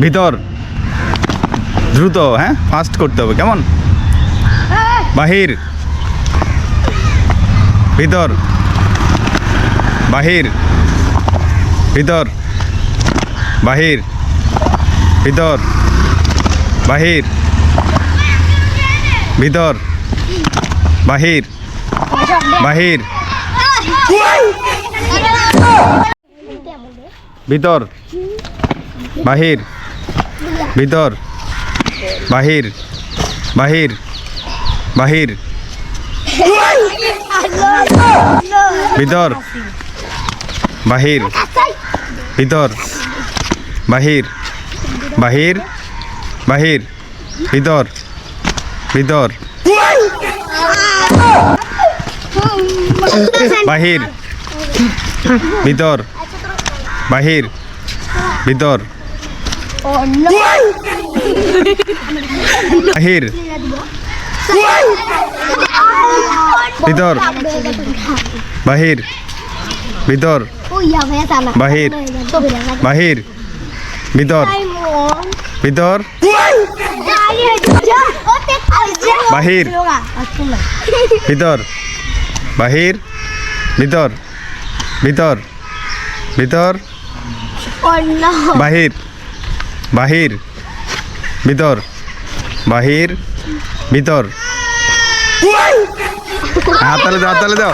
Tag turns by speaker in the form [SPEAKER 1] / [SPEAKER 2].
[SPEAKER 1] ভিতর দ্রুত, হ্যাঁ ফাস্ট করতে হবে, কেমন? বাহির ভিতর বাহির ভিতর বাহির ভিতর বাহির ভিতর বাহির বাহির ভিতর বাহির ভিতর বাহির বাহির বাহির ভিতর বাহির ভিতর বাহির বাহির বাহির ভিতর ভিতর বাহির ভিতর বাহির ভিতর বাহির ভিতর বাহির ভিতর বাহির বাহির ভিতর ভিতর বাহির ভিতর বাহির ভিতর ভিতর ভিতর বাহির বাহির ভিতর বাহির ভিতর হাততালি দাও, হাততালি দাও।